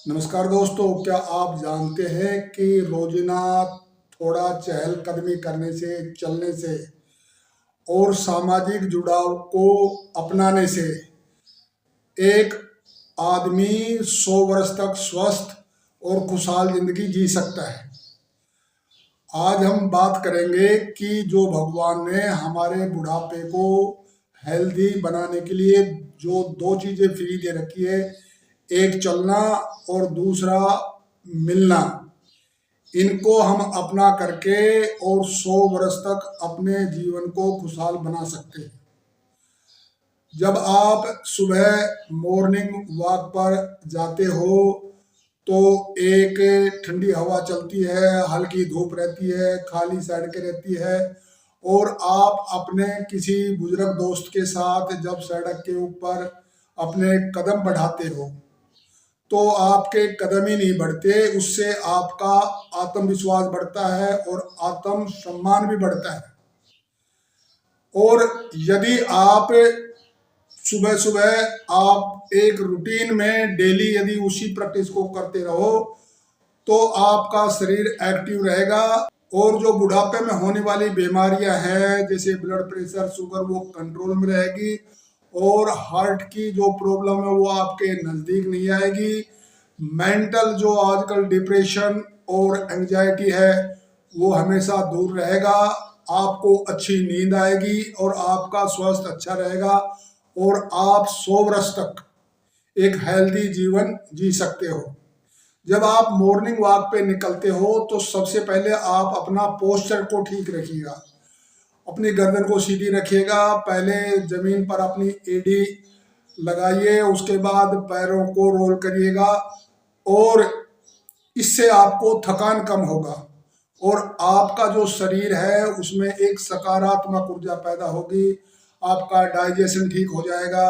नमस्कार दोस्तों, क्या आप जानते हैं कि रोजाना थोड़ा चहलकदमी करने से, चलने से और सामाजिक जुड़ाव को अपनाने से एक आदमी 100 वर्ष तक स्वस्थ और खुशहाल जिंदगी जी सकता है। आज हम बात करेंगे कि जो भगवान ने हमारे बुढ़ापे को हेल्दी बनाने के लिए जो दो चीजें फ्री दे रखी है, एक चलना और दूसरा मिलना, इनको हम अपना करके और 100 वर्ष तक अपने जीवन को खुशहाल बना सकते हैं। जब आप सुबह मॉर्निंग वॉक पर जाते हो तो एक ठंडी हवा चलती है, हल्की धूप रहती है, खाली सड़कें रहती है और आप अपने किसी बुजुर्ग दोस्त के साथ जब सड़क के ऊपर अपने कदम बढ़ाते हो तो आपके कदम ही नहीं बढ़ते, उससे आपका आत्मविश्वास बढ़ता है और आत्म सम्मान भी बढ़ता है। और यदि आप सुबह सुबह आप एक रूटीन में डेली यदि उसी प्रैक्टिस को करते रहो तो आपका शरीर एक्टिव रहेगा और जो बुढ़ापे में होने वाली बीमारियां हैं जैसे ब्लड प्रेशर, शुगर, वो कंट्रोल में रहेगी और हार्ट की जो प्रॉब्लम है वो आपके नज़दीक नहीं आएगी। मेंटल जो आजकल डिप्रेशन और एंजाइटी है वो हमेशा दूर रहेगा। आपको अच्छी नींद आएगी और आपका स्वास्थ्य अच्छा रहेगा और आप 100 वर्ष तक एक हेल्दी जीवन जी सकते हो। जब आप मॉर्निंग वॉक पे निकलते हो तो सबसे पहले आप अपना पोस्चर को ठीक रखिएगा, अपनी गर्दन को सीधी रखिएगा, पहले जमीन पर अपनी एड़ी लगाइए, उसके बाद पैरों को रोल करिएगा और इससे आपको थकान कम होगा और आपका जो शरीर है उसमें एक सकारात्मक ऊर्जा पैदा होगी, आपका डाइजेशन ठीक हो जाएगा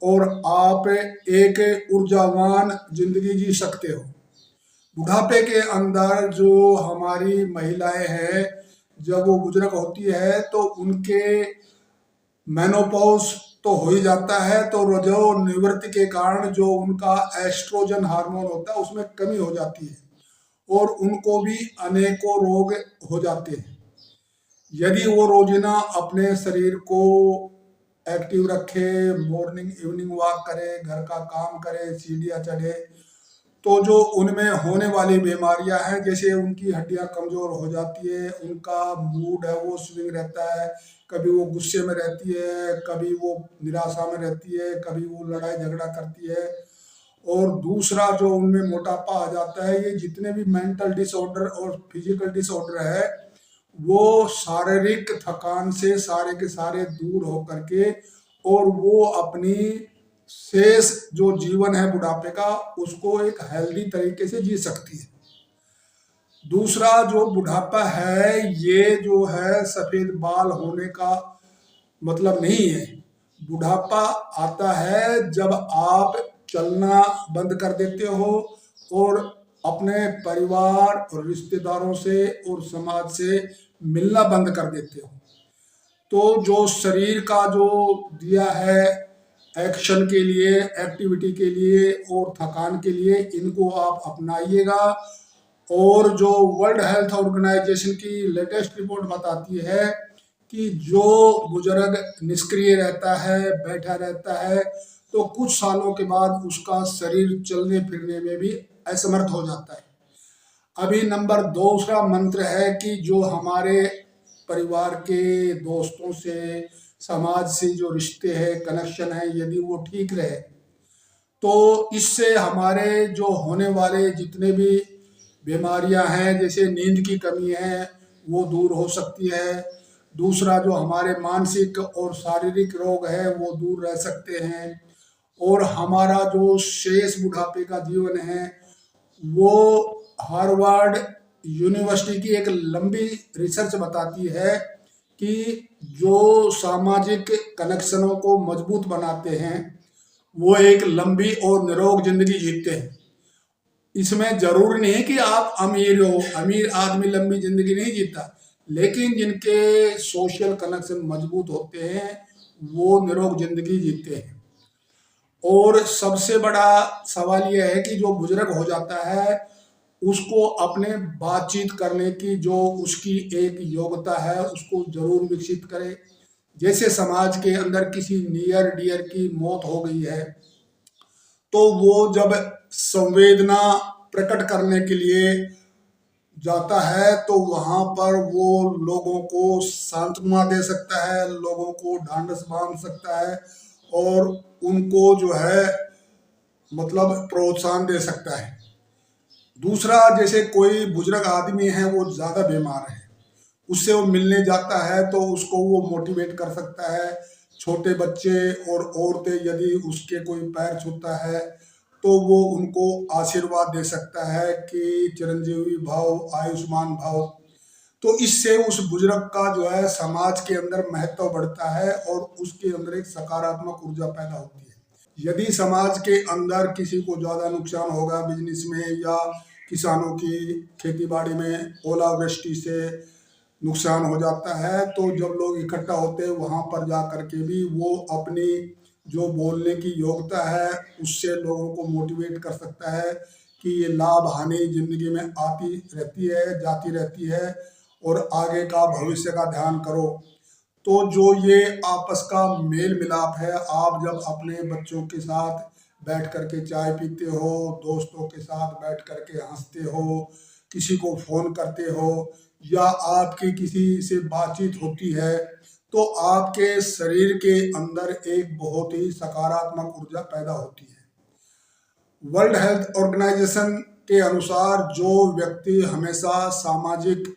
और आप एक ऊर्जावान जिंदगी जी सकते हो। बुढ़ापे के अंदर जो हमारी महिलाएं हैं जब वो बुजुर्ग होती है तो उनके मेनोपॉज तो हो ही जाता है, तो जो निवृत्ति के कारण जो उनका एस्ट्रोजन हार्मोन होता है उसमें कमी हो जाती है और उनको भी अनेकों रोग हो जाते हैं। यदि वो रोजाना अपने शरीर को एक्टिव रखे, मॉर्निंग इवनिंग वॉक करे, घर का काम करे, सीढ़ियाँ चढ़े, तो जो उनमें होने वाली बीमारियां हैं जैसे उनकी हड्डियां कमजोर हो जाती है, उनका मूड है वो स्विंग रहता है, कभी वो गुस्से में रहती है, कभी वो निराशा में रहती है, कभी वो लड़ाई झगड़ा करती है। और दूसरा जो उनमें मोटापा आ जाता है, ये जितने भी मेंटल डिसऑर्डर और फिजिकल डिसऑर्डर है वो शारीरिक थकान से सारे के सारे दूर हो करके और वो अपनी शेष जो जीवन है बुढ़ापे का उसको एक हेल्दी तरीके से जी सकती है। दूसरा जो बुढ़ापा है ये जो है सफेद बाल होने का मतलब नहीं है। बुढ़ापा आता है जब आप चलना बंद कर देते हो और अपने परिवार और रिश्तेदारों से और समाज से मिलना बंद कर देते हो। तो जो शरीर का जो दिया है एक्शन के लिए, एक्टिविटी के लिए और थकान के लिए, इनको आप अपनाइएगा। और जो वर्ल्ड हेल्थ ऑर्गेनाइजेशन की लेटेस्ट रिपोर्ट बताती है कि जो बुजुर्ग निष्क्रिय रहता है, बैठा रहता है, तो कुछ सालों के बाद उसका शरीर चलने फिरने में भी असमर्थ हो जाता है। अभी नंबर दूसरा मंत्र है कि जो हमारे परिवार के दोस्तों से, समाज से जो रिश्ते हैं, कनेक्शन है, यदि वो ठीक रहे तो इससे हमारे जो होने वाले जितने भी बीमारियां हैं जैसे नींद की कमी है वो दूर हो सकती है। दूसरा जो हमारे मानसिक और शारीरिक रोग है वो दूर रह सकते हैं और हमारा जो शेष बुढ़ापे का जीवन है वो हार्वर्ड यूनिवर्सिटी की एक लंबी रिसर्च बताती है कि जो सामाजिक कनेक्शनों को मजबूत बनाते हैं वो एक लंबी और निरोग जिंदगी जीते हैं। इसमें जरूरी नहीं है कि आप अमीर हो, अमीर आदमी लंबी जिंदगी नहीं जीता, लेकिन जिनके सोशल कनेक्शन मजबूत होते हैं वो निरोग जिंदगी जीते हैं। और सबसे बड़ा सवाल यह है कि जो बुजुर्ग हो जाता है उसको अपने बातचीत करने की जो उसकी एक योग्यता है उसको जरूर विकसित करे। जैसे समाज के अंदर किसी नियर डियर की मौत हो गई है तो वो जब संवेदना प्रकट करने के लिए जाता है तो वहां पर वो लोगों को सांत्वना दे सकता है, लोगों को ढांढस बांध सकता है और उनको जो है मतलब प्रोत्साहन दे सकता है। दूसरा, जैसे कोई बुजुर्ग आदमी है वो ज्यादा बीमार है, उससे वो मिलने जाता है तो उसको वो मोटिवेट कर सकता है। छोटे बच्चे और औरतें यदि उसके कोई पैर छूता है तो वो उनको आशीर्वाद दे सकता है कि चिरंजीवी भाव, आयुष्मान भाव। तो इससे उस बुजुर्ग का जो है समाज के अंदर महत्व बढ़ता है और उसके अंदर एक सकारात्मक ऊर्जा पैदा होती है। यदि समाज के अंदर किसी को ज्यादा नुकसान होगा बिजनेस में या किसानों की खेती बाड़ी में ओलावृष्टि से नुकसान हो जाता है तो जब लोग इकट्ठा होते हैं वहां पर जा करके भी वो अपनी जो बोलने की योग्यता है उससे लोगों को मोटिवेट कर सकता है कि ये लाभ हानि जिंदगी में आती रहती है, जाती रहती है और आगे का भविष्य का ध्यान करो। तो जो ये आपस का मेल मिलाप है, आप जब अपने बच्चों के साथ बैठ करके चाय पीते हो, दोस्तों के साथ बैठ करके हंसते हो, किसी को फोन करते हो या आपकी किसी से बातचीत होती है तो आपके शरीर के अंदर एक बहुत ही सकारात्मक ऊर्जा पैदा होती है। वर्ल्ड हेल्थ ऑर्गेनाइजेशन के अनुसार जो व्यक्ति हमेशा सामाजिक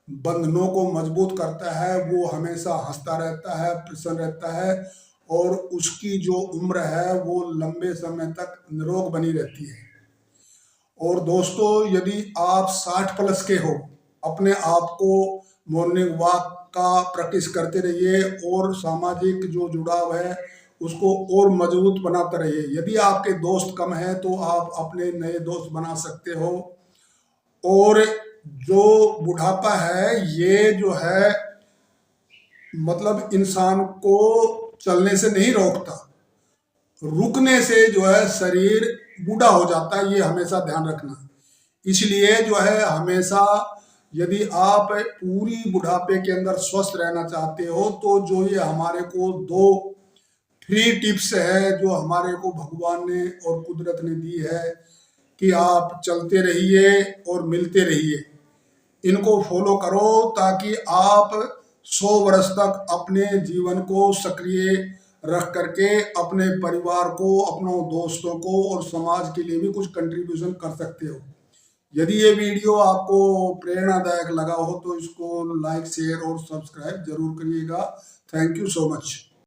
बंधनों को मजबूत करता है वो हमेशा हंसता रहता है, प्रसन्न रहता है और उसकी जो उम्र है वो लंबे समय तक निरोग बनी रहती है। और दोस्तों, यदि आप 60 प्लस के हो, अपने आप को मॉर्निंग वॉक का प्रैक्टिस करते रहिए और सामाजिक जो जुड़ाव है उसको और मजबूत बनाते रहिए। यदि आपके दोस्त कम हैं तो आप अपने नए दोस्त बना सकते हो। और जो बुढ़ापा है ये जो है मतलब इंसान को चलने से नहीं रोकता, रुकने से जो है शरीर बूढ़ा हो जाता है, ये हमेशा ध्यान रखना। इसलिए जो है हमेशा यदि आप पूरी बुढ़ापे के अंदर स्वस्थ रहना चाहते हो तो जो ये हमारे को दो फ्री टिप्स है जो हमारे को भगवान ने और कुदरत ने दी है कि आप चलते रहिए और मिलते रहिए, इनको फॉलो करो ताकि आप 100 वर्ष तक अपने जीवन को सक्रिय रख करके अपने परिवार को, अपनों दोस्तों को और समाज के लिए भी कुछ कंट्रीब्यूशन कर सकते हो। यदि ये वीडियो आपको प्रेरणादायक लगा हो तो इसको लाइक, शेयर और सब्सक्राइब जरूर करिएगा। Thank you so much.